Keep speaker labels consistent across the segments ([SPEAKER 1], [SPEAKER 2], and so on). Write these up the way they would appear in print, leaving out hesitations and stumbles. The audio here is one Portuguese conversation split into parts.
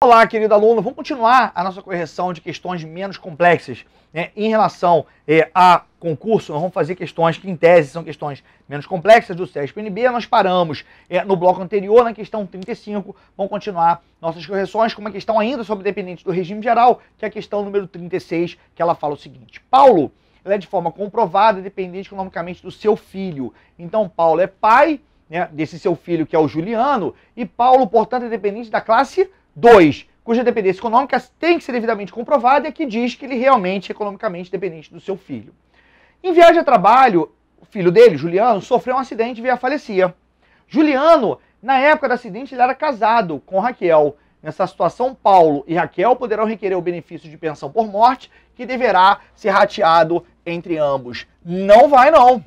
[SPEAKER 1] Olá, querido aluno, vamos continuar a nossa correção de questões menos complexas, né? Em relação a concurso, nós vamos fazer questões que, em tese, são questões menos complexas do CESP-NB. Nós paramos no bloco anterior, na questão 35, vamos continuar nossas correções com uma questão ainda sobre dependentes do regime geral, que é a questão número 36, que ela fala o seguinte: Paulo, ele é de forma comprovada dependente economicamente do seu filho. Então, Paulo é pai, né, desse seu filho, que é o Juliano, e Paulo, portanto, é dependente da classe 2, cuja dependência econômica tem que ser devidamente comprovada e aqui diz que ele realmente é economicamente dependente do seu filho. Em viagem a trabalho, o filho dele, Juliano, sofreu um acidente e veio a falecer. Juliano, na época do acidente, ele era casado com Raquel. Nessa situação, Paulo e Raquel poderão requerer o benefício de pensão por morte, que deverá ser rateado entre ambos. Não vai não.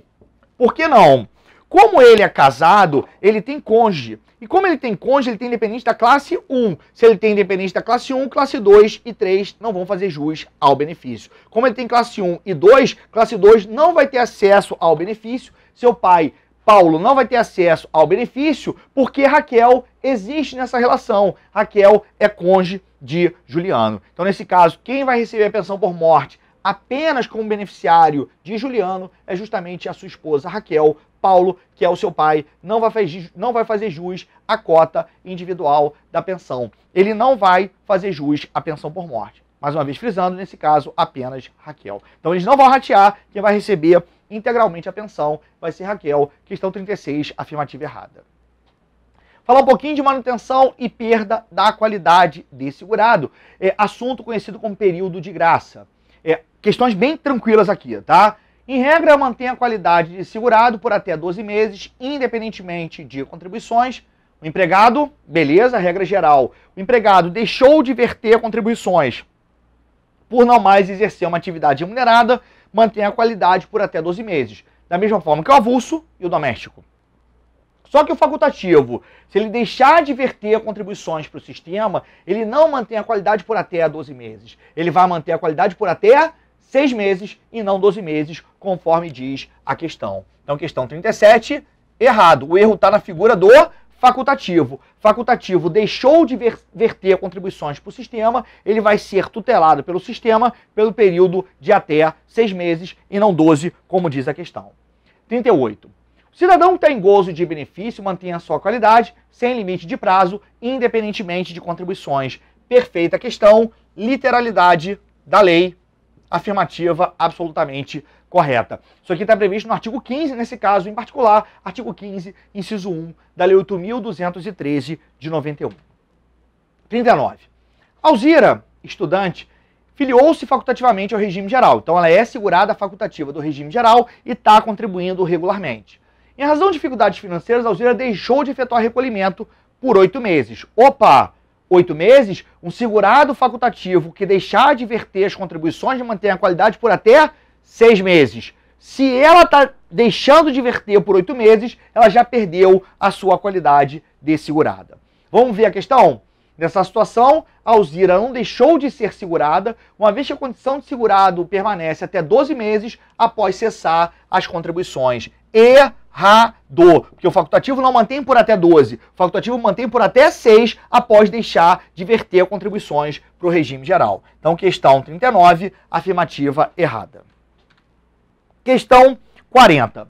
[SPEAKER 1] Por que não? Como ele é casado, ele tem cônjuge. E como ele tem cônjuge, ele tem independente da classe 1. Se ele tem independente da classe 1, classe 2 e 3 não vão fazer jus ao benefício. Como ele tem classe 1 e 2, classe 2 não vai ter acesso ao benefício. Seu pai, Paulo, não vai ter acesso ao benefício porque Raquel existe nessa relação. Raquel é cônjuge de Juliano. Então, nesse caso, quem vai receber a pensão por morte apenas como beneficiário de Juliano é justamente a sua esposa Raquel. Paulo, que é o seu pai, não vai fazer jus à cota individual da pensão. Ele não vai fazer jus à pensão por morte. Mais uma vez frisando, nesse caso, apenas Raquel. Então eles não vão ratear, quem vai receber integralmente a pensão vai ser Raquel. Questão 36, afirmativa errada. Falar um pouquinho de manutenção e perda da qualidade de segurado. Assunto conhecido como período de graça. Questões bem tranquilas aqui, tá? Em regra, mantém a qualidade de segurado por até 12 meses, independentemente de contribuições. O empregado, beleza, regra geral. O empregado deixou de verter contribuições por não mais exercer uma atividade remunerada, mantém a qualidade por até 12 meses. Da mesma forma que o avulso e o doméstico. Só que o facultativo, se ele deixar de verter contribuições para o sistema, ele não mantém a qualidade por até 12 meses. Ele vai manter a qualidade por até 6 meses e não 12 meses, conforme diz a questão. Então, questão 37, errado. O erro está na figura do facultativo. Facultativo deixou de verter contribuições para o sistema, ele vai ser tutelado pelo sistema pelo período de até 6 meses e não 12, como diz a questão. 38. O cidadão que está em gozo de benefício mantém a sua qualidade sem limite de prazo, independentemente de contribuições. Perfeita questão, literalidade da lei. Afirmativa absolutamente correta. Isso aqui está previsto no artigo 15, nesse caso em particular, artigo 15, inciso 1, da Lei 8.213 de 91. 39. Alzira, estudante, filiou-se facultativamente ao regime geral. Então ela é segurada facultativa do regime geral e está contribuindo regularmente. Em razão de dificuldades financeiras, Alzira deixou de efetuar recolhimento por 8 meses. Opa! 8 meses, um segurado facultativo que deixar de verter as contribuições de manter a qualidade por até 6 meses. Se ela está deixando de verter por 8 meses, ela já perdeu a sua qualidade de segurada. Vamos ver a questão? Nessa situação, a Alzira não deixou de ser segurada, uma vez que a condição de segurado permanece até 12 meses após cessar as contribuições. Errado, porque o facultativo não mantém por até 12, o facultativo mantém por até 6 após deixar de verter contribuições para o regime geral. Então, questão 39, afirmativa errada. Questão 40.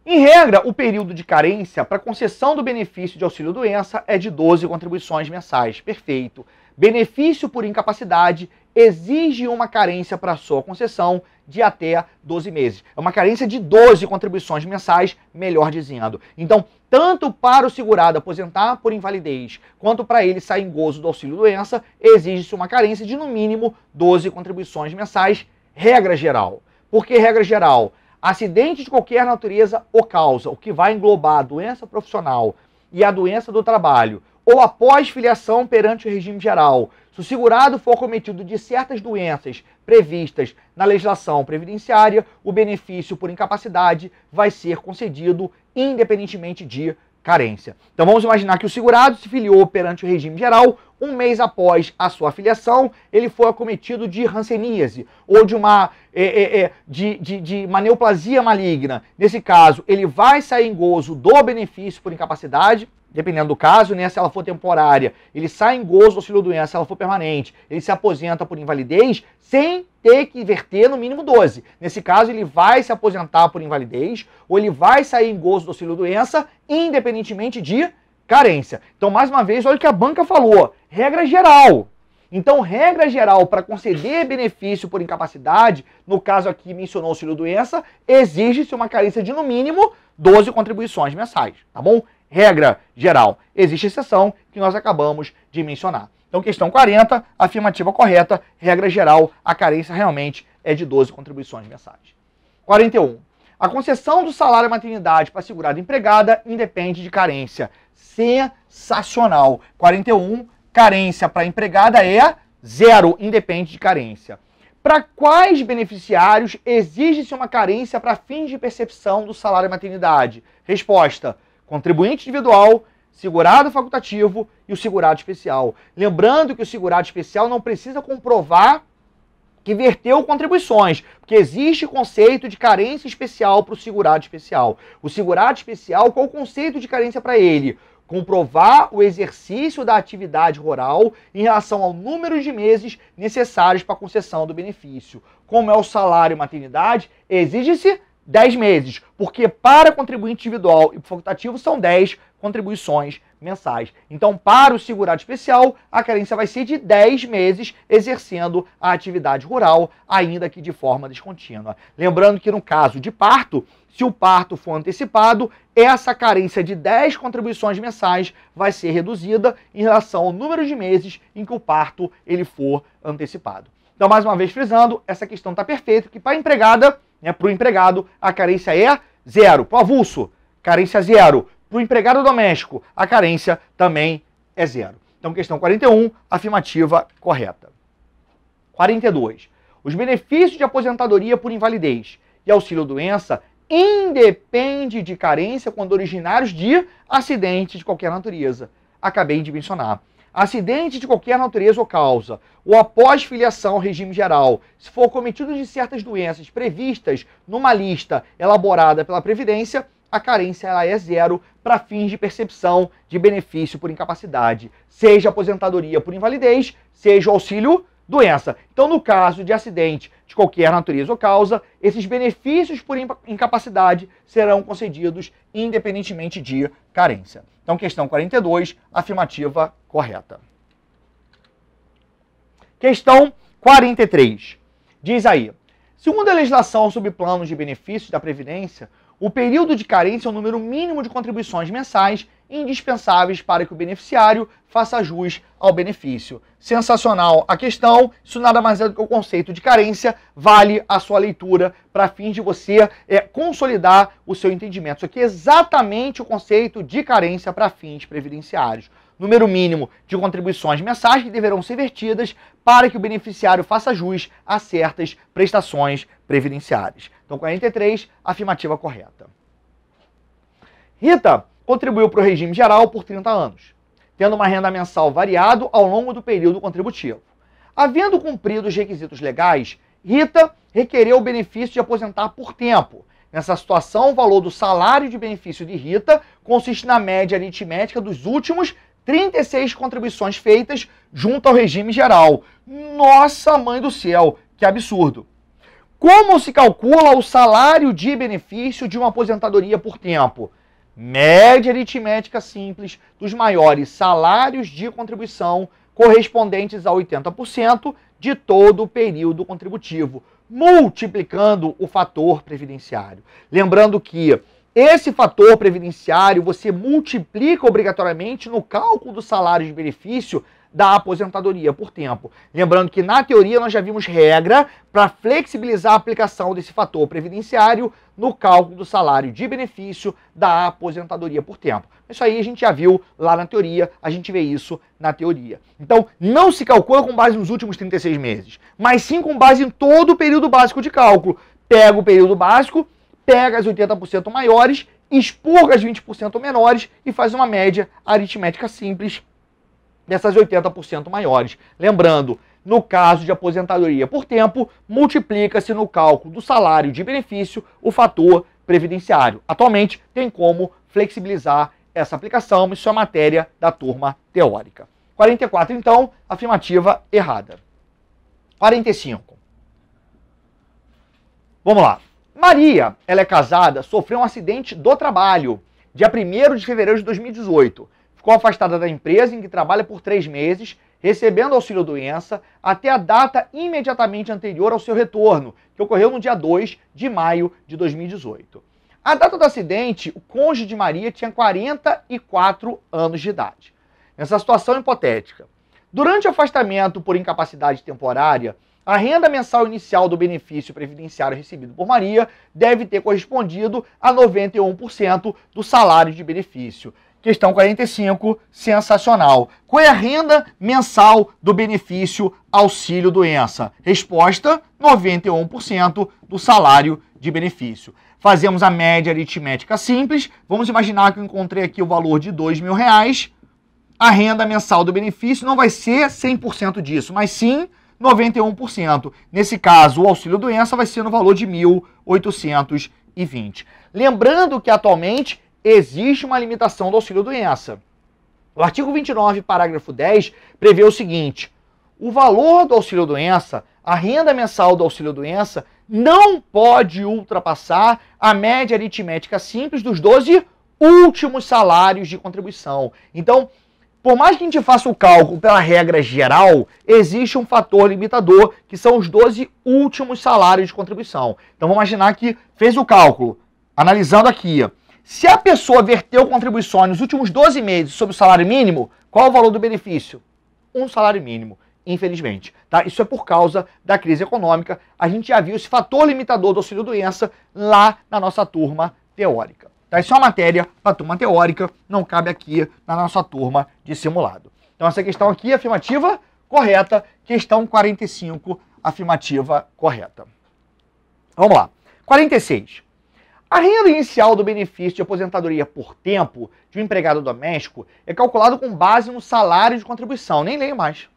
[SPEAKER 1] Em regra, o período de carência para concessão do benefício de auxílio-doença é de 12 contribuições mensais. Perfeito. Benefício por incapacidade exige uma carência para sua concessão de até 12 meses. É uma carência de 12 contribuições mensais, melhor dizendo. Então, tanto para o segurado aposentar por invalidez, quanto para ele sair em gozo do auxílio-doença, exige-se uma carência de, no mínimo, 12 contribuições mensais, regra geral. Por que regra geral? Acidente de qualquer natureza ou causa, o que vai englobar a doença profissional e a doença do trabalho, ou após filiação perante o regime geral, se o segurado for cometido de certas doenças previstas na legislação previdenciária, o benefício por incapacidade vai ser concedido independentemente de carência. Então vamos imaginar que o segurado se filiou perante o regime geral, um mês após a sua filiação, ele foi acometido de hanseníase ou de uma uma neoplasia maligna. Nesse caso, ele vai sair em gozo do benefício por incapacidade, dependendo do caso, né, se ela for temporária, ele sai em gozo do auxílio-doença, se ela for permanente, ele se aposenta por invalidez sem ter que verter no mínimo 12. Nesse caso, ele vai se aposentar por invalidez ou ele vai sair em gozo do auxílio-doença, independentemente de carência. Então, mais uma vez, olha o que a banca falou, regra geral. Então, regra geral, para conceder benefício por incapacidade, no caso aqui mencionou o auxílio-doença, exige-se uma carência de no mínimo 12 contribuições mensais, tá bom? Regra geral. Existe exceção que nós acabamos de mencionar. Então, questão 40, afirmativa correta, regra geral, a carência realmente é de 12 contribuições mensais. 41. A concessão do salário maternidade para segurada empregada independe de carência. Sensacional. 41, carência para empregada é 0, independe de carência. Para quais beneficiários exige-se uma carência para fins de percepção do salário maternidade? Resposta: contribuinte individual, segurado facultativo e o segurado especial. Lembrando que o segurado especial não precisa comprovar que verteu contribuições, porque existe conceito de carência especial para o segurado especial. O segurado especial, qual o conceito de carência para ele? Comprovar o exercício da atividade rural em relação ao número de meses necessários para a concessão do benefício. Como é o salário maternidade, exige-se 10 meses, porque para contribuinte individual e facultativo são 10 contribuições mensais. Então, para o segurado especial, a carência vai ser de 10 meses exercendo a atividade rural, ainda que de forma descontínua. Lembrando que no caso de parto, se o parto for antecipado, essa carência de 10 contribuições mensais vai ser reduzida em relação ao número de meses em que o parto ele for antecipado. Então, mais uma vez frisando, essa questão está perfeita, que para a empregada, né, para o empregado, a carência é 0. Para o avulso, carência 0. Para o empregado doméstico, a carência também é 0. Então, questão 41, afirmativa correta. 42. Os benefícios de aposentadoria por invalidez e auxílio-doença independem de carência quando originários de acidente de qualquer natureza. Acabei de mencionar. Acidente de qualquer natureza ou causa, ou após filiação ao regime geral, se for cometido de certas doenças previstas numa lista elaborada pela Previdência, a carência ela é 0 para fins de percepção de benefício por incapacidade, seja aposentadoria por invalidez, seja auxílio-doença. Então, no caso de acidente de qualquer natureza ou causa, esses benefícios por incapacidade serão concedidos independentemente de carência. Então, questão 42, afirmativa correta. Questão 43. Diz aí, segundo a legislação sobre planos de benefícios da Previdência, o período de carência é o número mínimo de contribuições mensais indispensáveis para que o beneficiário faça jus ao benefício. Sensacional a questão, isso nada mais é do que o conceito de carência, vale a sua leitura para fins de você consolidar o seu entendimento. Isso aqui é exatamente o conceito de carência para fins previdenciários. Número mínimo de contribuições mensais que deverão ser vertidas para que o beneficiário faça jus a certas prestações previdenciárias. Então, 43, afirmativa correta. Rita contribuiu para o regime geral por 30 anos, tendo uma renda mensal variado ao longo do período contributivo. Havendo cumprido os requisitos legais, Rita requereu o benefício de aposentar por tempo. Nessa situação, o valor do salário de benefício de Rita consiste na média aritmética dos últimos 36 contribuições feitas junto ao regime geral. Nossa mãe do céu, que absurdo! Como se calcula o salário de benefício de uma aposentadoria por tempo? Média aritmética simples dos maiores salários de contribuição correspondentes a 80% de todo o período contributivo, multiplicando o fator previdenciário. Lembrando que esse fator previdenciário você multiplica obrigatoriamente no cálculo do salário de benefício da aposentadoria por tempo. Lembrando que na teoria nós já vimos regra para flexibilizar a aplicação desse fator previdenciário no cálculo do salário de benefício da aposentadoria por tempo. Isso aí a gente já viu lá na teoria, a gente vê isso na teoria. Então, não se calcula com base nos últimos 36 meses, mas sim com base em todo o período básico de cálculo. Pega o período básico, pega as 80% maiores, expurga as 20% menores e faz uma média aritmética simples dessas 80% maiores. Lembrando, no caso de aposentadoria por tempo, multiplica-se no cálculo do salário de benefício o fator previdenciário. Atualmente, tem como flexibilizar essa aplicação, isso é matéria da turma teórica. 44, então, afirmativa errada. 45. Vamos lá. Maria, ela é casada, sofreu um acidente do trabalho, dia 1º de fevereiro de 2018. Ficou afastada da empresa em que trabalha por 3 meses, recebendo auxílio-doença até a data imediatamente anterior ao seu retorno, que ocorreu no dia 2 de maio de 2018. A data do acidente, o cônjuge de Maria tinha 44 anos de idade. Nessa situação hipotética, durante o afastamento por incapacidade temporária, a renda mensal inicial do benefício previdenciário recebido por Maria deve ter correspondido a 91% do salário de benefício. Questão 45, sensacional. Qual é a renda mensal do benefício auxílio-doença? Resposta, 91% do salário de benefício. Fazemos a média aritmética simples. Vamos imaginar que eu encontrei aqui o valor de R$2.000. A renda mensal do benefício não vai ser 100% disso, mas sim 91%. Nesse caso, o auxílio-doença vai ser no valor de 1.820. Lembrando que atualmente existe uma limitação do auxílio-doença. O artigo 29, parágrafo 10, prevê o seguinte: o valor do auxílio-doença, a renda mensal do auxílio-doença, não pode ultrapassar a média aritmética simples dos 12 últimos salários de contribuição. Então, por mais que a gente faça o cálculo pela regra geral, existe um fator limitador, que são os 12 últimos salários de contribuição. Então, vamos imaginar que fez o cálculo, analisando aqui. Se a pessoa verteu contribuições nos últimos 12 meses sobre o salário mínimo, qual é o valor do benefício? Um salário mínimo, infelizmente. Tá? Isso é por causa da crise econômica. A gente já viu esse fator limitador do auxílio-doença lá na nossa turma teórica. Tá? Isso é uma matéria para a turma teórica, não cabe aqui na nossa turma de simulado. Então essa questão aqui, afirmativa correta. Questão 45, afirmativa correta. Vamos lá. 46. A renda inicial do benefício de aposentadoria por tempo de um empregado doméstico é calculado com base no salário de contribuição. Nem leio mais.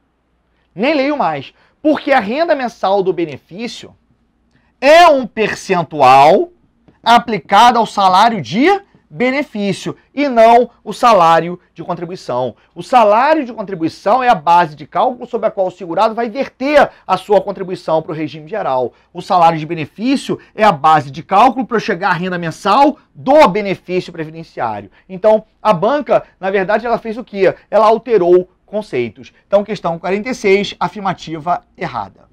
[SPEAKER 1] Nem leio mais. Porque a renda mensal do benefício é um percentual aplicado ao salário de benefício e não o salário de contribuição. O salário de contribuição é a base de cálculo sobre a qual o segurado vai verter a sua contribuição para o regime geral. O salário de benefício é a base de cálculo para chegar à renda mensal do benefício previdenciário. Então, a banca, na verdade, ela fez o quê? Ela alterou conceitos. Então, questão 46, afirmativa errada.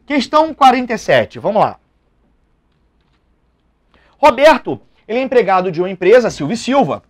[SPEAKER 1] Questão 47, vamos lá. Roberto, ele é empregado de uma empresa, Silva & Silva,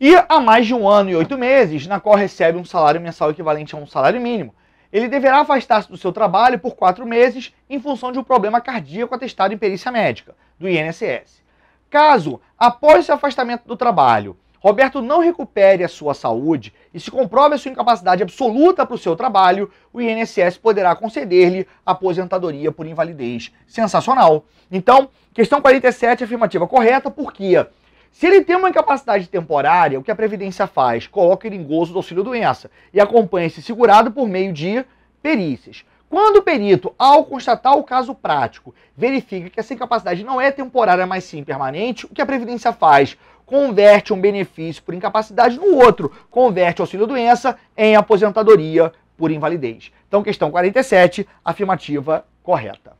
[SPEAKER 1] e há mais de 1 ano e 8 meses, na qual recebe um salário mensal equivalente a um salário mínimo. Ele deverá afastar-se do seu trabalho por 4 meses em função de um problema cardíaco atestado em perícia médica, do INSS. Caso, após seu afastamento do trabalho, Roberto não recupere a sua saúde e se comprove a sua incapacidade absoluta para o seu trabalho, o INSS poderá conceder-lhe aposentadoria por invalidez. Sensacional! Então, questão 47, afirmativa correta, porque se ele tem uma incapacidade temporária, o que a Previdência faz? Coloca ele em gozo do auxílio-doença e acompanha esse segurado por meio de perícias. Quando o perito, ao constatar o caso prático, verifica que essa incapacidade não é temporária, mas sim permanente, o que a Previdência faz? Converte um benefício por incapacidade no outro, converte o auxílio-doença em aposentadoria por invalidez. Então, questão 47, afirmativa correta.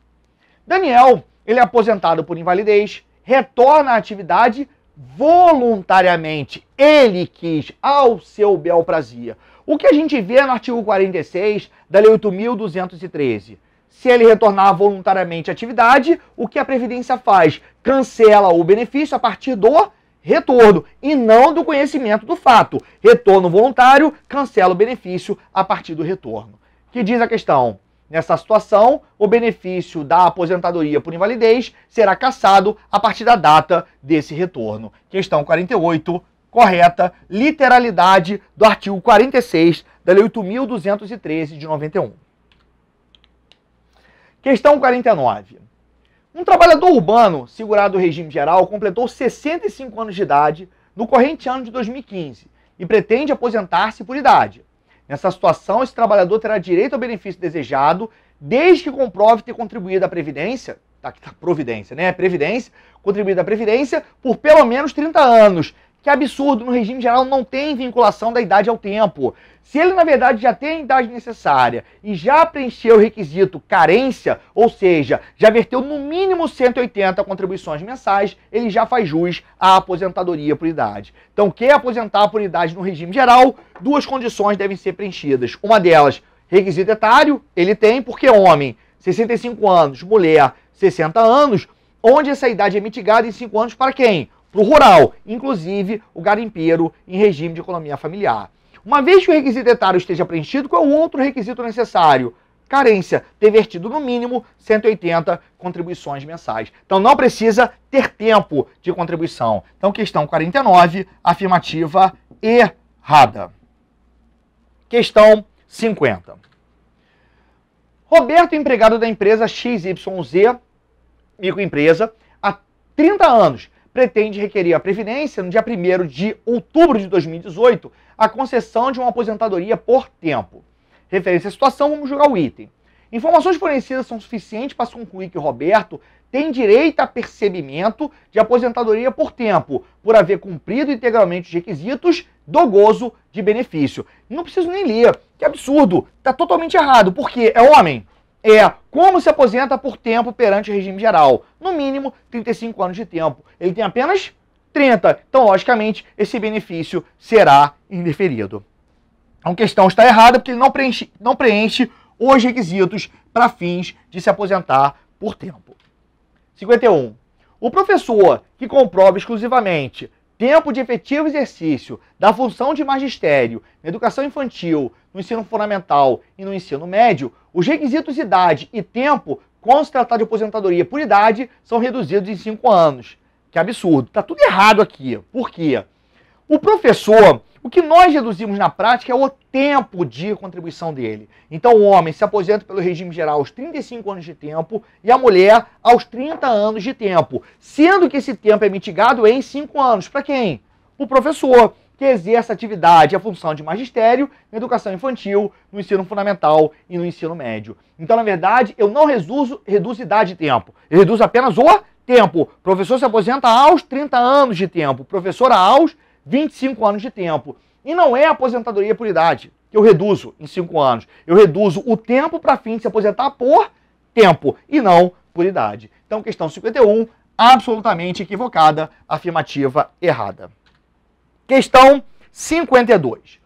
[SPEAKER 1] Daniel, ele é aposentado por invalidez, retorna à atividade voluntariamente. Ele quis, ao seu bel prazer. O que a gente vê no artigo 46 da Lei 8.213? Se ele retornar voluntariamente à atividade, o que a Previdência faz? Cancela o benefício a partir do retorno e não do conhecimento do fato. Retorno voluntário, cancela o benefício a partir do retorno. Que diz a questão? Nessa situação, o benefício da aposentadoria por invalidez será cassado a partir da data desse retorno. Questão 48, correta, literalidade do artigo 46 da Lei 8.213 de 91. Questão 49. Um trabalhador urbano, segurado do regime geral, completou 65 anos de idade no corrente ano de 2015 e pretende aposentar-se por idade. Nessa situação, esse trabalhador terá direito ao benefício desejado, desde que comprove ter contribuído à Previdência, tá aqui tá Providência, né? Previdência, contribuído à Previdência por pelo menos 30 anos, Que absurdo, no regime geral não tem vinculação da idade ao tempo. Se ele, na verdade, já tem a idade necessária e já preencheu o requisito carência, ou seja, já verteu no mínimo 180 contribuições mensais, ele já faz jus à aposentadoria por idade. Então, quer aposentar por idade no regime geral, duas condições devem ser preenchidas. Uma delas, requisito etário, ele tem, porque homem, 65 anos, mulher, 60 anos, onde essa idade é mitigada em 5 anos para quem? Para o rural, inclusive o garimpeiro em regime de economia familiar. Uma vez que o requisito etário esteja preenchido, qual é o outro requisito necessário? Carência, ter vertido no mínimo 180 contribuições mensais. Então não precisa ter tempo de contribuição. Então questão 49, afirmativa errada. Questão 50. Roberto, empregado da empresa XYZ, microempresa, há 30 anos, pretende requerer à Previdência, no dia 1º de outubro de 2018, a concessão de uma aposentadoria por tempo. Referência à situação, vamos julgar o item. Informações fornecidas são suficientes para se concluir que o Roberto tem direito a percebimento de aposentadoria por tempo, por haver cumprido integralmente os requisitos do gozo de benefício. Não preciso nem ler, que absurdo, está totalmente errado, porque é homem. Como se aposenta por tempo perante o regime geral? No mínimo, 35 anos de tempo. Ele tem apenas 30. Então, logicamente, esse benefício será indeferido. A questão está errada porque ele não preenche os requisitos para fins de se aposentar por tempo. 51. O professor que comprova exclusivamente tempo de efetivo exercício da função de magistério na educação infantil, no ensino fundamental e no ensino médio, os requisitos idade e tempo, quando se tratar de aposentadoria por idade, são reduzidos em 5 anos. Que absurdo. Está tudo errado aqui. Por quê? O professor, o que nós reduzimos na prática é o tempo de contribuição dele. Então o homem se aposenta pelo regime geral aos 35 anos de tempo e a mulher aos 30 anos de tempo. Sendo que esse tempo é mitigado em 5 anos. Para quem? O professor, que exerce a atividade e a função de magistério na educação infantil, no ensino fundamental e no ensino médio. Então, na verdade, eu não reduzo idade e tempo. Eu reduzo apenas o tempo. O professor se aposenta aos 30 anos de tempo. Professora aos 25 anos de tempo. E não é aposentadoria por idade que eu reduzo em 5 anos. Eu reduzo o tempo para fim de se aposentar por tempo e não por idade. Então, questão 51, absolutamente equivocada, afirmativa errada. Questão 52.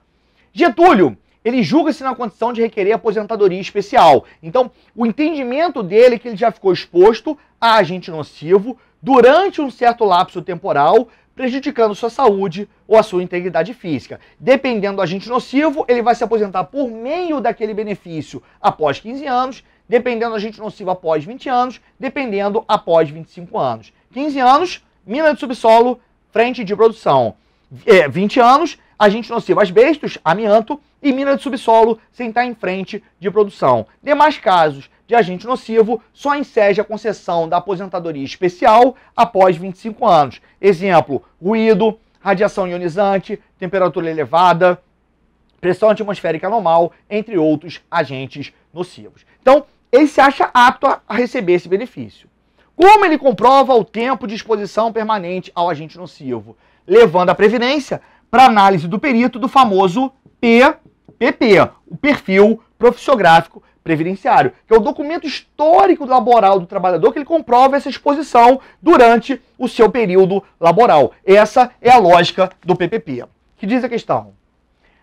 [SPEAKER 1] Getúlio, ele julga-se na condição de requerer aposentadoria especial. Então, o entendimento dele é que ele já ficou exposto a agente nocivo durante um certo lapso temporal, prejudicando sua saúde ou a sua integridade física. Dependendo do agente nocivo, ele vai se aposentar por meio daquele benefício após 15 anos, dependendo do agente nocivo após 20 anos, dependendo após 25 anos. 15 anos, mina de subsolo, frente de produção. 20 anos, agente nocivo asbestos, amianto e mina de subsolo sem estar em frente de produção. Demais casos de agente nocivo só enseja a concessão da aposentadoria especial após 25 anos. Exemplo, ruído, radiação ionizante, temperatura elevada, pressão atmosférica anormal, entre outros agentes nocivos. Então, ele se acha apto a receber esse benefício. Como ele comprova o tempo de exposição permanente ao agente nocivo? Levando a Previdência para análise do perito do famoso PPP, o perfil profissiográfico previdenciário, que é o documento histórico laboral do trabalhador que ele comprova essa exposição durante o seu período laboral. Essa é a lógica do PPP. Que diz a questão?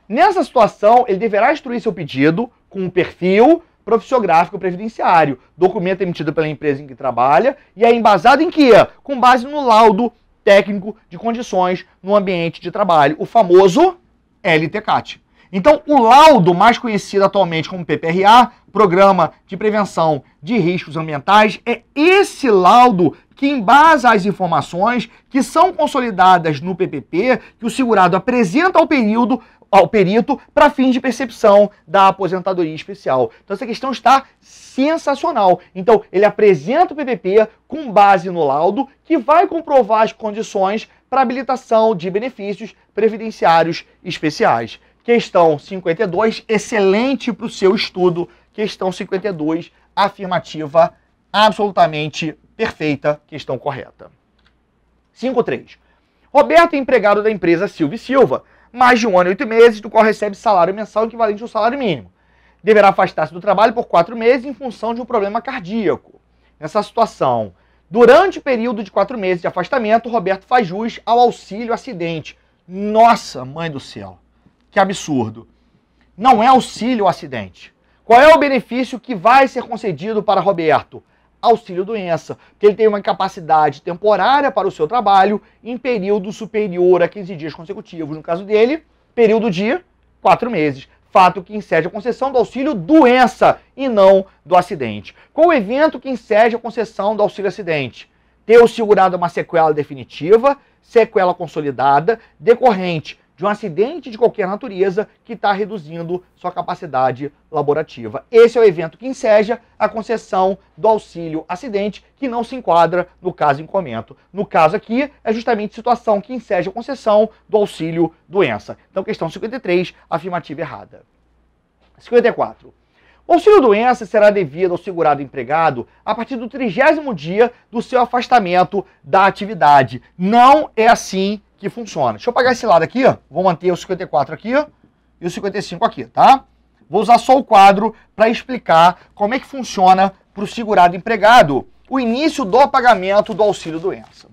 [SPEAKER 1] Nessa situação, ele deverá instruir seu pedido com um perfil profissiográfico previdenciário, documento emitido pela empresa em que trabalha e é embasado em quê? Com base no laudo técnico de condições no ambiente de trabalho, o famoso LTCAT. Então, o laudo, mais conhecido atualmente como PPRA, Programa de Prevenção de Riscos Ambientais, é esse laudo que embasa as informações que são consolidadas no PPP, que o segurado apresenta ao perito para fins de percepção da aposentadoria especial. Então, essa questão está sensacional. Então, ele apresenta o PPP com base no laudo que vai comprovar as condições para habilitação de benefícios previdenciários especiais. Questão 52, excelente para o seu estudo. Questão 52, afirmativa absolutamente perfeita, questão correta. 53. Roberto é empregado da empresa Silva e Silva, mais de 1 ano e 8 meses, do qual recebe salário mensal equivalente ao salário mínimo. Deverá afastar-se do trabalho por 4 meses em função de um problema cardíaco. Nessa situação, durante o período de 4 meses de afastamento, Roberto faz jus ao auxílio acidente. Nossa, mãe do céu, que absurdo. Não é auxílio acidente. Qual é o benefício que vai ser concedido para Roberto? Auxílio doença, que ele tem uma incapacidade temporária para o seu trabalho em período superior a 15 dias consecutivos. No caso dele, período de 4 meses. Fato que incede a concessão do auxílio doença e não do acidente. Qual o evento que incede a concessão do auxílio acidente? Ter o segurado uma sequela definitiva, sequela consolidada, decorrente de um acidente de qualquer natureza que está reduzindo sua capacidade laborativa. Esse é o evento que enseja a concessão do auxílio acidente, que não se enquadra no caso em comento. No caso aqui, é justamente a situação que enseja a concessão do auxílio doença. Então, questão 53, afirmativa errada. 54. O auxílio doença será devido ao segurado empregado a partir do 30º dia do seu afastamento da atividade. Não é assim que funciona. Deixa eu apagar esse lado aqui, ó. Vou manter o 54 aqui, ó, e o 55 aqui, tá? Vou usar só o quadro para explicar como é que funciona para o segurado empregado o início do pagamento do auxílio doença.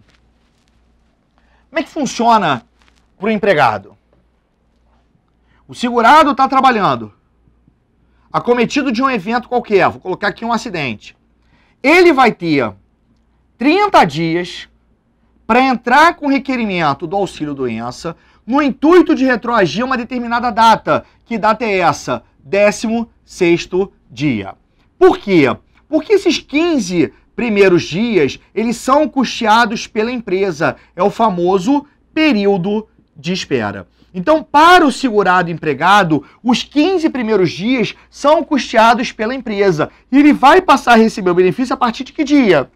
[SPEAKER 1] Como é que funciona para o empregado? O segurado está trabalhando, acometido de um evento qualquer, vou colocar aqui um acidente. Ele vai ter 30 dias para entrar com requerimento do auxílio doença no intuito de retroagir uma determinada data. Que data é essa? 16º dia. Por quê? Porque esses 15 primeiros dias, eles são custeados pela empresa. É o famoso período de espera. Então, para o segurado empregado, os 15 primeiros dias são custeados pela empresa. E ele vai passar a receber o benefício a partir de que dia?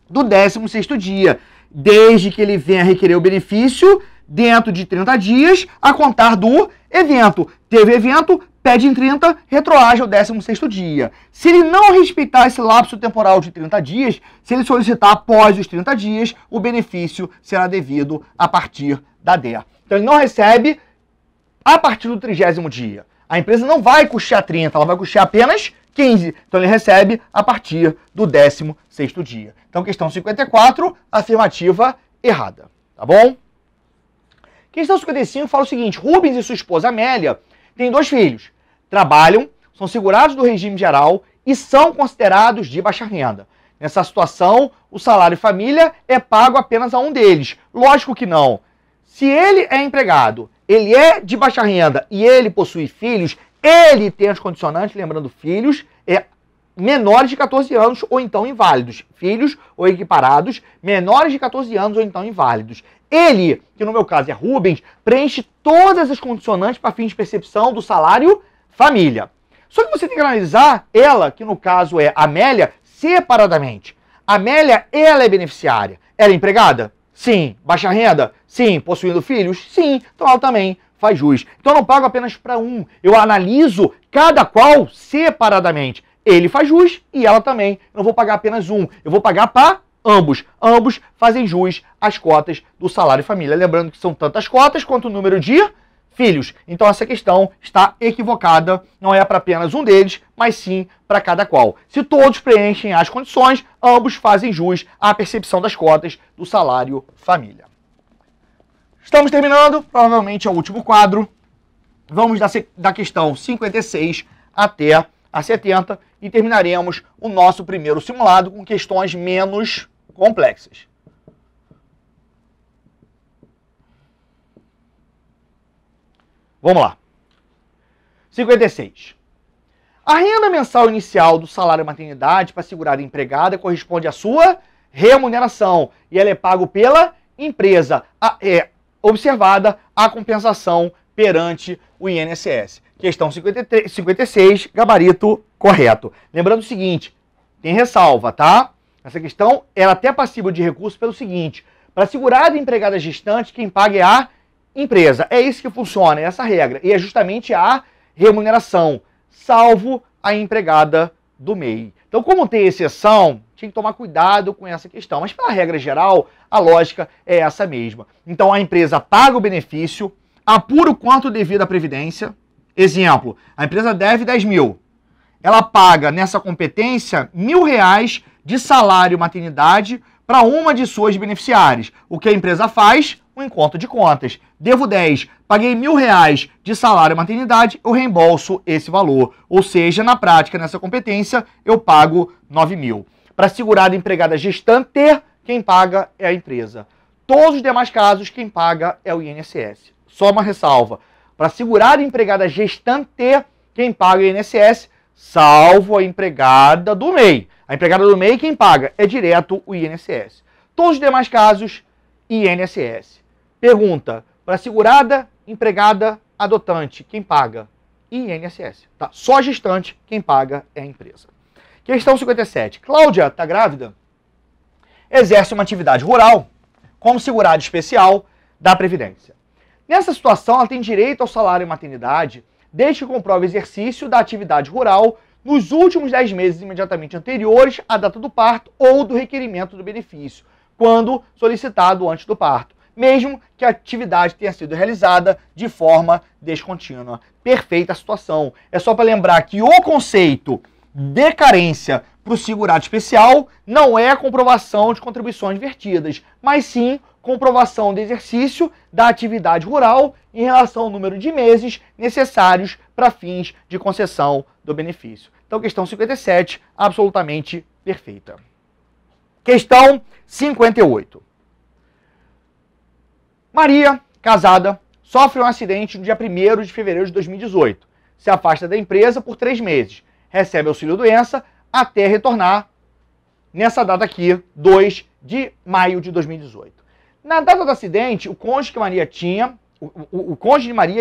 [SPEAKER 1] Do 16º dia. Desde que ele venha requerer o benefício dentro de 30 dias a contar do evento. Teve evento, pede em 30, retroage ao 16º dia. Se ele não respeitar esse lapso temporal de 30 dias, se ele solicitar após os 30 dias, o benefício será devido a partir da DER. Então ele não recebe a partir do 30º dia. A empresa não vai custear 30, ela vai custear apenas 15. Então ele recebe a partir do 16º dia. Então questão 54, afirmativa errada. Tá bom? Questão 55 fala o seguinte: Rubens e sua esposa Amélia têm 2 filhos. Trabalham, são segurados do regime geral e são considerados de baixa renda. Nessa situação, o salário família é pago apenas a um deles. Lógico que não. Se ele é empregado, ele é de baixa renda e ele possui filhos, ele tem as condicionantes, lembrando, filhos menores de 14 anos ou então inválidos. Filhos ou equiparados, menores de 14 anos ou então inválidos. Ele, que no meu caso é Rubens, preenche todas as condicionantes para fins de percepção do salário família. Só que você tem que analisar ela, que no caso é Amélia, separadamente. Amélia, ela é beneficiária. Ela é empregada? Sim. Baixa renda? Sim. Possuindo filhos? Sim. Então ela também faz jus. Então eu não pago apenas para um. Eu analiso cada qual separadamente. Ele faz jus e ela também. Eu não vou pagar apenas um. Eu vou pagar para ambos. Ambos fazem jus às cotas do salário família. Lembrando que são tantas cotas quanto o número de filhos. Então essa questão está equivocada. Não é para apenas um deles, mas sim para cada qual. Se todos preenchem as condições, ambos fazem jus à percepção das cotas do salário família. Estamos terminando. Provavelmente é o último quadro. Vamos da questão 56 até a 70 e terminaremos o nosso primeiro simulado com questões menos complexas. Vamos lá. 56. A renda mensal inicial do salário maternidade para segurar a empregada corresponde à sua remuneração e ela é pago pela empresa. É observada a compensação perante o INSS. Questão 56, gabarito correto. Lembrando o seguinte, tem ressalva, tá? Essa questão ela é até passível de recurso pelo seguinte: para segurar a empregada gestante, quem paga é a empresa. É isso que funciona, é essa regra. E é justamente a remuneração, salvo a empregada do MEI. Então, como tem exceção, tinha que tomar cuidado com essa questão. Mas, pela regra geral, a lógica é essa mesma. Então, a empresa paga o benefício, apura o quanto devido à Previdência. Exemplo, a empresa deve 10 mil. Ela paga nessa competência R$1.000 de salário maternidade para uma de suas beneficiárias. O que a empresa faz? Um encontro de contas. Devo 10, paguei R$1.000 de salário maternidade, eu reembolso esse valor. Ou seja, na prática, nessa competência, eu pago 9 mil. Para segurada empregada gestante, quem paga é a empresa. Todos os demais casos, quem paga é o INSS. Só uma ressalva. Para segurada empregada gestante, quem paga é o INSS, salvo a empregada do MEI. A empregada do MEI, quem paga é direto o INSS. Todos os demais casos, INSS. Pergunta, para segurada, empregada, adotante, quem paga? INSS. Tá? Só gestante, quem paga é a empresa. Questão 57. Cláudia está grávida? Exerce uma atividade rural como segurada especial da Previdência. Nessa situação, ela tem direito ao salário maternidade desde que comprove o exercício da atividade rural nos últimos 10 meses imediatamente anteriores à data do parto ou do requerimento do benefício, quando solicitado antes do parto, mesmo que a atividade tenha sido realizada de forma descontínua. Perfeita a situação. É só para lembrar que o conceito de carência para o segurado especial não é a comprovação de contribuições vertidas, mas sim comprovação de exercício da atividade rural em relação ao número de meses necessários para fins de concessão do benefício. Então, questão 57, absolutamente perfeita. Questão 58. Maria, casada, sofre um acidente no dia 1º de fevereiro de 2018. Se afasta da empresa por 3 meses. Recebe auxílio-doença até retornar nessa data aqui, 2 de maio de 2018. Na data do acidente, o cônjuge de Maria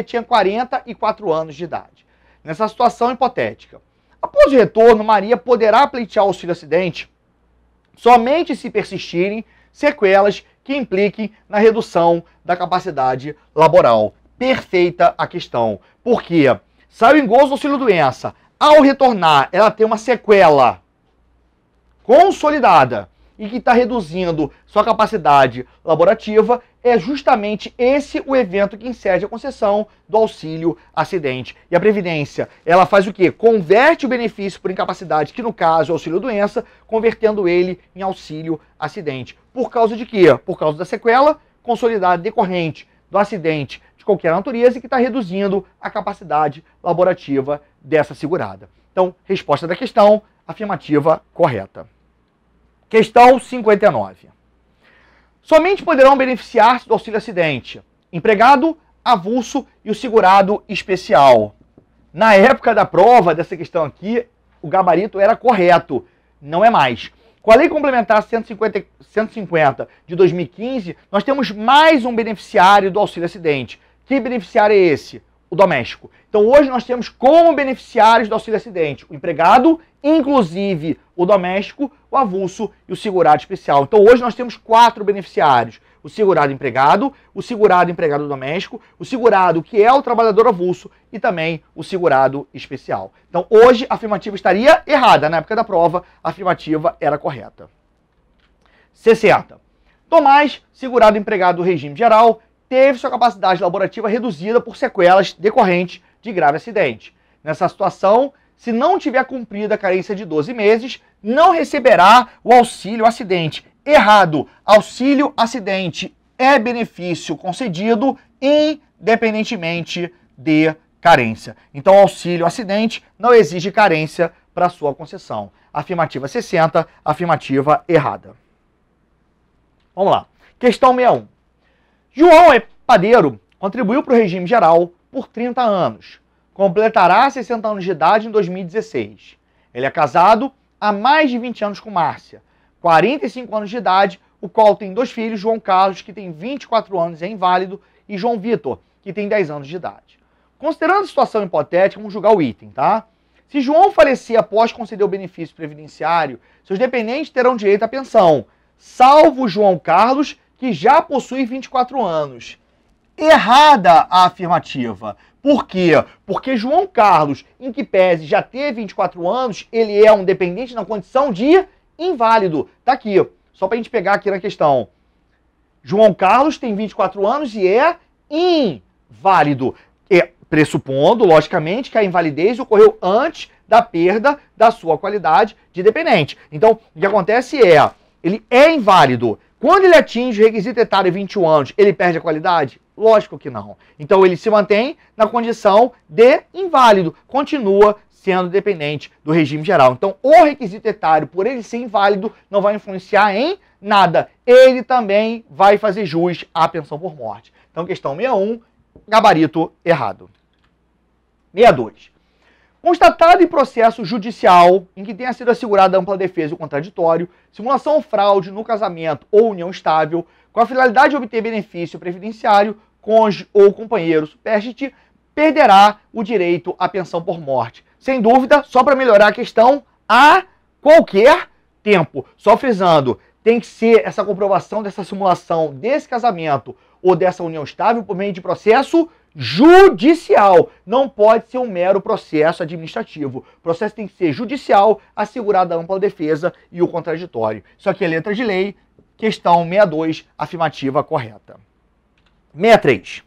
[SPEAKER 1] tinha 44 anos de idade. Nessa situação hipotética, após o retorno, Maria poderá pleitear auxílio-acidente somente se persistirem sequelas que impliquem na redução da capacidade laboral. Perfeita a questão. Por quê? Saiu em gozo do auxílio-doença. Ao retornar, ela tem uma sequela consolidada e que está reduzindo sua capacidade laborativa, é justamente esse o evento que incide a concessão do auxílio-acidente. E a Previdência, ela faz o quê? Converte o benefício por incapacidade, que no caso é auxílio-doença, convertendo ele em auxílio-acidente. Por causa de quê? Por causa da sequela consolidada decorrente do acidente de qualquer natureza e que está reduzindo a capacidade laborativa dessa segurada. Então, resposta da questão, afirmativa correta. Questão 59. Somente poderão beneficiar-se do auxílio-acidente empregado, avulso e o segurado especial. Na época da prova dessa questão aqui, o gabarito era correto, não é mais. Com a Lei Complementar 150 de 2015, nós temos mais um beneficiário do auxílio-acidente. Que beneficiário é esse? O doméstico. Então hoje nós temos como beneficiários do auxílio-acidente o empregado, inclusive o doméstico, o avulso e o segurado especial. Então hoje nós temos 4 beneficiários. O segurado empregado doméstico, o segurado que é o trabalhador avulso e também o segurado especial. Então hoje a afirmativa estaria errada. Na época da prova, a afirmativa era correta. 60. Tomás, segurado empregado do regime geral, teve sua capacidade laborativa reduzida por sequelas decorrentes de grave acidente. Nessa situação, se não tiver cumprida a carência de 12 meses, não receberá o auxílio-acidente. Errado. Auxílio-acidente é benefício concedido independentemente de carência. Então, auxílio-acidente não exige carência para sua concessão. Afirmativa 60, afirmativa errada. Vamos lá. Questão 61. João é padeiro, contribuiu para o regime geral por 30 anos. Completará 60 anos de idade em 2016. Ele é casado há mais de 20 anos com Márcia, 45 anos de idade, o qual tem 2 filhos, João Carlos, que tem 24 anos e é inválido, e João Vitor, que tem 10 anos de idade. Considerando a situação hipotética, vamos julgar o item, tá? Se João falecer após conceder o benefício previdenciário, seus dependentes terão direito à pensão, salvo João Carlos, que já possui 24 anos. Errada a afirmativa. Por quê? Porque João Carlos, em que pese já ter 24 anos, ele é um dependente na condição de inválido. Tá aqui, só pra gente pegar aqui na questão. João Carlos tem 24 anos e é inválido. Pressupondo, logicamente, que a invalidez ocorreu antes da perda da sua qualidade de dependente. Então, o que acontece é, ele é inválido. Quando ele atinge o requisito etário de 21 anos, ele perde a qualidade? Lógico que não. Então, ele se mantém na condição de inválido, continua sendo dependente do regime geral. Então, o requisito etário, por ele ser inválido, não vai influenciar em nada. Ele também vai fazer jus à pensão por morte. Então, questão 61, gabarito errado. 62. Constatado em processo judicial em que tenha sido assegurada ampla defesa e o contraditório, simulação ou fraude no casamento ou união estável, com a finalidade de obter benefício previdenciário, cônjuge ou companheiro supérstite, perderá o direito à pensão por morte. Sem dúvida, só para melhorar a questão, a qualquer tempo. Só frisando, tem que ser essa comprovação dessa simulação desse casamento ou dessa união estável por meio de processo judicial. Não pode ser um mero processo administrativo. O processo tem que ser judicial, assegurada a ampla defesa e o contraditório. Isso aqui é letra de lei, questão 62, afirmativa correta. 63.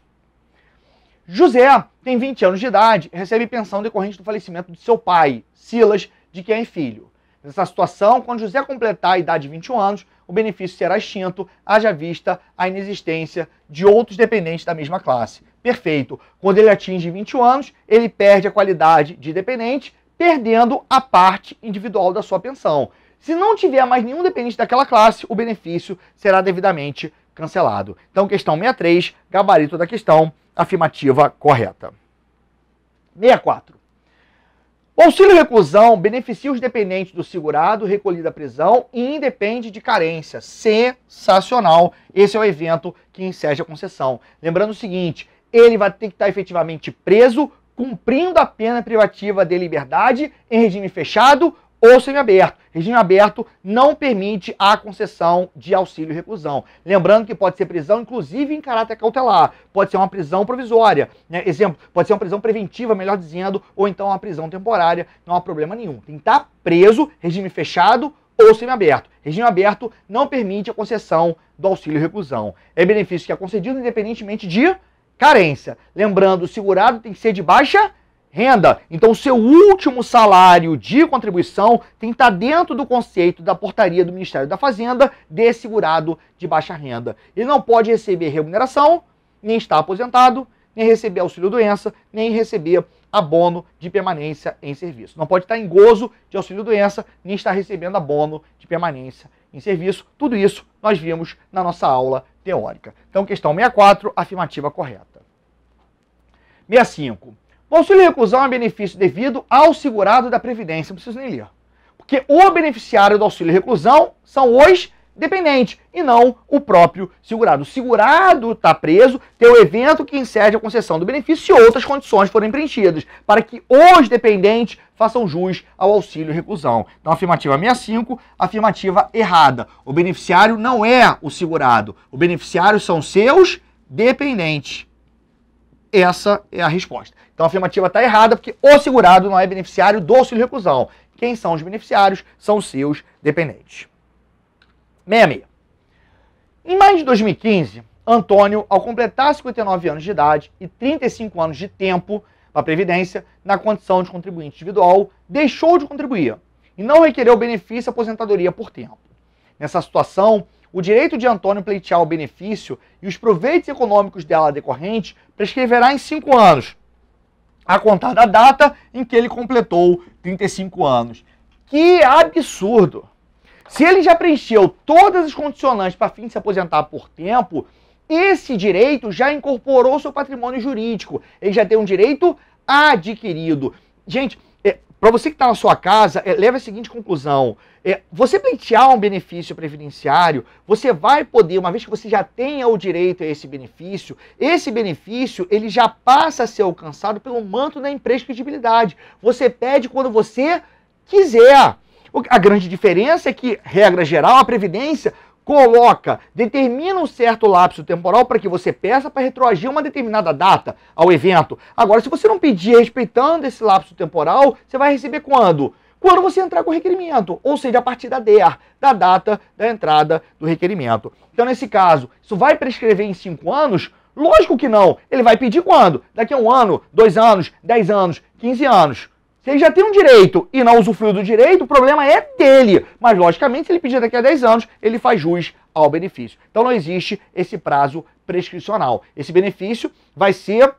[SPEAKER 1] José tem 20 anos de idade e recebe pensão decorrente do falecimento de seu pai, Silas, de quem é filho. Nessa situação, quando José completar a idade de 21 anos, o benefício será extinto, haja vista a inexistência de outros dependentes da mesma classe. Perfeito. Quando ele atinge 21 anos, ele perde a qualidade de dependente, perdendo a parte individual da sua pensão. Se não tiver mais nenhum dependente daquela classe, o benefício será devidamente cancelado. Então, questão 63, gabarito da questão, afirmativa correta. 64. O auxílio reclusão beneficia os dependentes do segurado recolhido da prisão e independe de carência. Sensacional! Esse é o evento que enseja a concessão. Lembrando o seguinte, ele vai ter que estar efetivamente preso, cumprindo a pena privativa de liberdade em regime fechado ou semiaberto. Regime aberto não permite a concessão de auxílio reclusão. Lembrando que pode ser prisão, inclusive em caráter cautelar. Pode ser uma prisão provisória. Né? Exemplo, pode ser uma prisão preventiva, melhor dizendo, ou então uma prisão temporária. Não há problema nenhum. Tem que estar preso, regime fechado ou semiaberto. Regime aberto não permite a concessão do auxílio reclusão. É benefício que é concedido independentemente de carência. Lembrando, o segurado tem que ser de baixa renda. Então, o seu último salário de contribuição tem que estar dentro do conceito da portaria do Ministério da Fazenda de segurado de baixa renda. Ele não pode receber remuneração, nem estar aposentado, nem receber auxílio-doença, nem receber abono de permanência em serviço. Não pode estar em gozo de auxílio-doença, nem estar recebendo abono de permanência em serviço. Tudo isso nós vimos na nossa aula teórica. Então, questão 64, afirmativa correta. 65. O auxílio reclusão é benefício devido ao segurado da Previdência. Não preciso nem ler. Porque o beneficiário do auxílio reclusão são os dependentes e não o próprio segurado. O segurado está preso, tem o evento que enseja a concessão do benefício se outras condições forem preenchidas, para que os dependentes façam jus ao auxílio reclusão. Então, afirmativa 65, afirmativa errada. O beneficiário não é o segurado. O beneficiário são seus dependentes. Essa é a resposta. Então a afirmativa está errada porque o segurado não é beneficiário do auxílio reclusão. Quem são os beneficiários? São os seus dependentes. 66. Em maio de 2015, Antônio, ao completar 59 anos de idade e 35 anos de tempo para a Previdência, na condição de contribuinte individual, deixou de contribuir e não requereu benefício aposentadoria por tempo. Nessa situação, o direito de Antônio pleitear o benefício e os proveitos econômicos dela decorrentes prescreverá em 5 anos, a contar da data em que ele completou 35 anos. Que absurdo! Se ele já preencheu todas as condicionantes para fim de se aposentar por tempo, esse direito já incorporou seu patrimônio jurídico. Ele já tem um direito adquirido. Gente, para você que está na sua casa, leve a seguinte conclusão. Você pleitear um benefício previdenciário, você vai poder, uma vez que você já tenha o direito a esse benefício ele já passa a ser alcançado pelo manto da imprescritibilidade. Você pede quando você quiser. A grande diferença é que, regra geral, a Previdência determina um certo lapso temporal para que você peça para retroagir uma determinada data ao evento. Agora, se você não pedir respeitando esse lapso temporal, você vai receber quando? Quando você entrar com o requerimento, ou seja, a partir da DER, da data da entrada do requerimento. Então, nesse caso, isso vai prescrever em 5 anos? Lógico que não. Ele vai pedir quando? Daqui a 1 ano, 2 anos, 10 anos, 15 anos. Se ele já tem um direito e não usufruiu do direito, o problema é dele. Mas, logicamente, se ele pedir daqui a 10 anos, ele faz jus ao benefício. Então, não existe esse prazo prescricional. Esse benefício vai ser...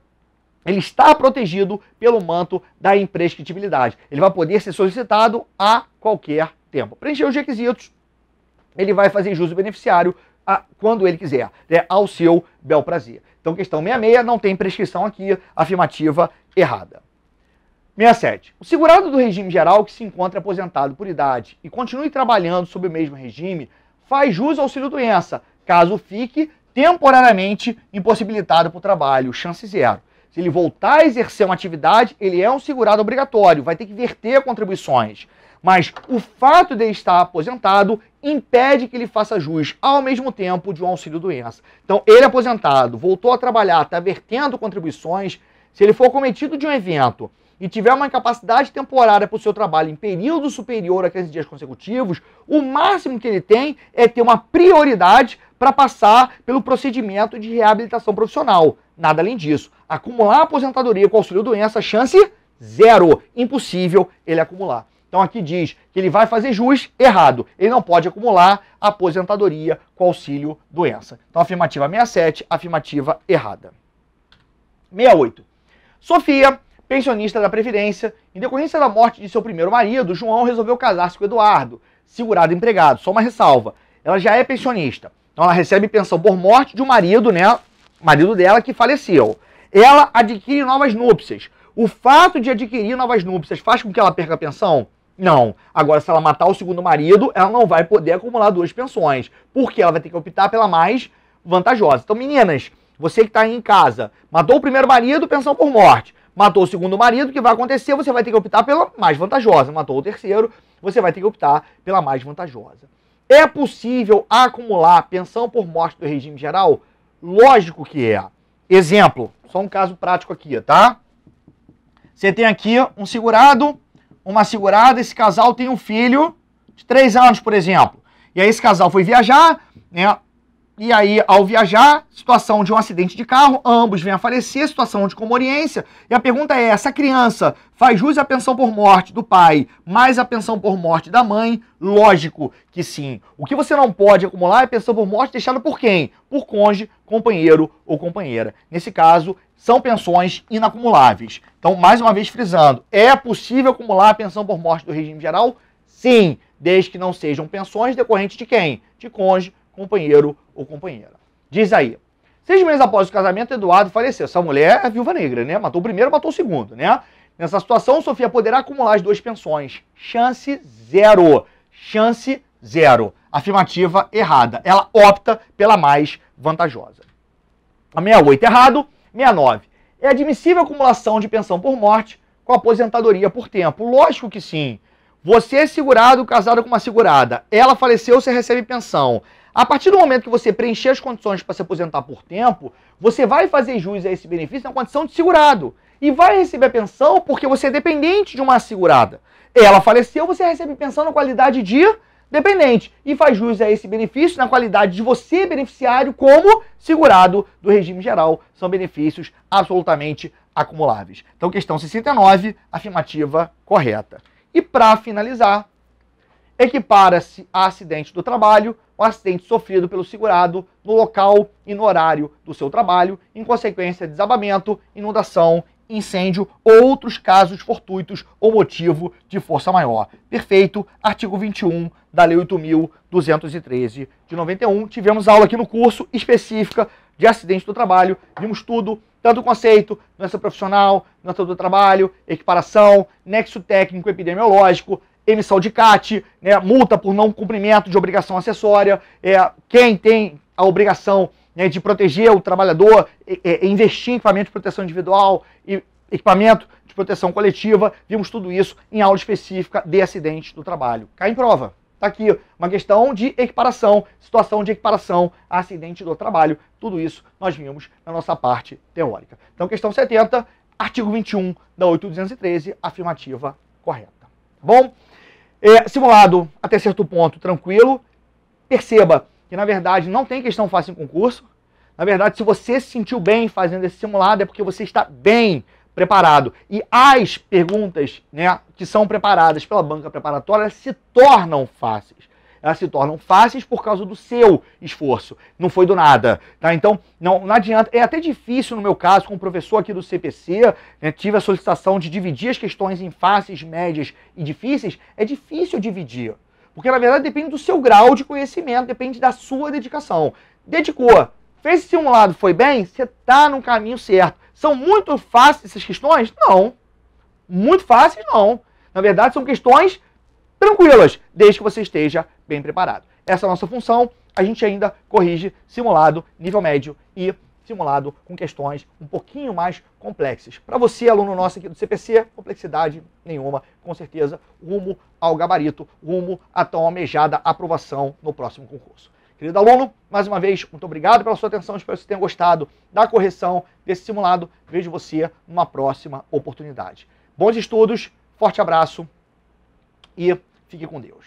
[SPEAKER 1] Ele está protegido pelo manto da imprescritibilidade. Ele vai poder ser solicitado a qualquer tempo. Preencher os requisitos, ele vai fazer jus ao beneficiário quando ele quiser, né, ao seu bel prazer. Então, questão 66, não tem prescrição aqui, afirmativa errada. 67. O segurado do regime geral que se encontra aposentado por idade e continue trabalhando sob o mesmo regime, faz jus ao auxílio-doença, caso fique temporariamente impossibilitado por trabalho, chance zero. Se ele voltar a exercer uma atividade, ele é um segurado obrigatório, vai ter que verter contribuições. Mas o fato de ele estar aposentado impede que ele faça jus ao mesmo tempo de um auxílio-doença. Então, ele aposentado, voltou a trabalhar, está vertendo contribuições, se ele for cometido de um evento e tiver uma incapacidade temporária para o seu trabalho em período superior a 15 dias consecutivos, o máximo que ele tem é ter uma prioridade para passar pelo procedimento de reabilitação profissional. Nada além disso. Acumular a aposentadoria com auxílio-doença, chance zero. Impossível ele acumular. Então aqui diz que ele vai fazer jus errado. Ele não pode acumular a aposentadoria com auxílio-doença. Então afirmativa 67, afirmativa errada. 68. Sofia, pensionista da Previdência, em decorrência da morte de seu primeiro marido, João resolveu casar-se com Eduardo, segurado empregado. Só uma ressalva. Ela já é pensionista. Então ela recebe pensão por morte de um marido, né? Marido dela que faleceu. Ela adquire novas núpcias. O fato de adquirir novas núpcias faz com que ela perca a pensão? Não. Agora, se ela matar o segundo marido, ela não vai poder acumular 2 pensões, porque ela vai ter que optar pela mais vantajosa. Então, meninas, você que está aí em casa, matou o primeiro marido, pensão por morte. Matou o segundo marido, o que vai acontecer? Você vai ter que optar pela mais vantajosa. Matou o terceiro, você vai ter que optar pela mais vantajosa. É possível acumular pensão por morte do regime geral? Lógico que é. Exemplo, só um caso prático aqui, tá? Você tem aqui um segurado, uma segurada, esse casal tem um filho de 3 anos, por exemplo. E aí esse casal foi viajar, né? E aí, ao viajar, situação de um acidente de carro, ambos vêm a falecer, situação de comoriência. E a pergunta é, essa criança faz jus à pensão por morte do pai, mais a pensão por morte da mãe? Lógico que sim. O que você não pode acumular é pensão por morte deixada por quem? Por cônjuge, companheiro ou companheira. Nesse caso, são pensões inacumuláveis. Então, mais uma vez frisando, é possível acumular a pensão por morte do regime geral? Sim, desde que não sejam pensões decorrentes de quem? De cônjuge, companheiro ou companheira. Diz aí, 6 meses após o casamento, Eduardo faleceu. Essa mulher é viúva negra, né? Matou o primeiro, matou o segundo, né? Nessa situação, Sofia poderá acumular as 2 pensões. Chance zero. Chance zero. Afirmativa errada. Ela opta pela mais vantajosa. A 68 errado. 69. É admissível a acumulação de pensão por morte com aposentadoria por tempo? Lógico que sim. Você é segurado, casado com uma segurada. Ela faleceu, você recebe pensão. A partir do momento que você preencher as condições para se aposentar por tempo, você vai fazer jus a esse benefício na condição de segurado. E vai receber a pensão porque você é dependente de uma segurada. Ela faleceu, você recebe pensão na qualidade de dependente. E faz jus a esse benefício na qualidade de você beneficiário como segurado do regime geral. São benefícios absolutamente acumuláveis. Então, questão 69, afirmativa correta. E para finalizar, equipara-se a acidente do trabalho o acidente sofrido pelo segurado no local e no horário do seu trabalho, em consequência de desabamento, inundação, incêndio ou outros casos fortuitos ou motivo de força maior. Perfeito, artigo 21 da Lei 8.213 de 91. Tivemos aula aqui no curso específica de acidente do trabalho, vimos tudo, tanto o conceito, doença profissional, doença do trabalho, equiparação, nexo técnico epidemiológico, emissão de CAT, né, multa por não cumprimento de obrigação acessória, quem tem a obrigação, né, de proteger o trabalhador, investir em equipamento de proteção individual e equipamento de proteção coletiva. Vimos tudo isso em aula específica de acidente do trabalho. Cai em prova. Tá aqui uma questão de equiparação, situação de equiparação, acidente do trabalho. Tudo isso nós vimos na nossa parte teórica. Então, questão 70, artigo 21 da 8.213, afirmativa correta. Tá bom? Simulado até certo ponto tranquilo. Perceba que, na verdade, não tem questão fácil em concurso. Na verdade, se você se sentiu bem fazendo esse simulado, é porque você está bem preparado. E as perguntas, né, que são preparadas pela banca preparatória, elas se tornam fáceis. Elas se tornam fáceis por causa do seu esforço. Não foi do nada. Tá? Então, não adianta. É até difícil, no meu caso, como professor aqui do CPC, né, tive a solicitação de dividir as questões em fáceis, médias e difíceis. É difícil dividir. Porque, na verdade, depende do seu grau de conhecimento, depende da sua dedicação. Dedicou. Fez esse simulado, foi bem? Você está no caminho certo. São muito fáceis essas questões? Não. Muito fáceis, não. Na verdade, são questões tranquilas, desde que você esteja bem preparado. Essa é a nossa função. A gente ainda corrige simulado nível médio e simulado com questões um pouquinho mais complexas. Para você, aluno nosso aqui do CPC, complexidade nenhuma, com certeza, rumo ao gabarito, rumo à tão almejada aprovação no próximo concurso. Querido aluno, mais uma vez, muito obrigado pela sua atenção, espero que você tenha gostado da correção desse simulado. Vejo você numa próxima oportunidade. Bons estudos, forte abraço e fique com Deus.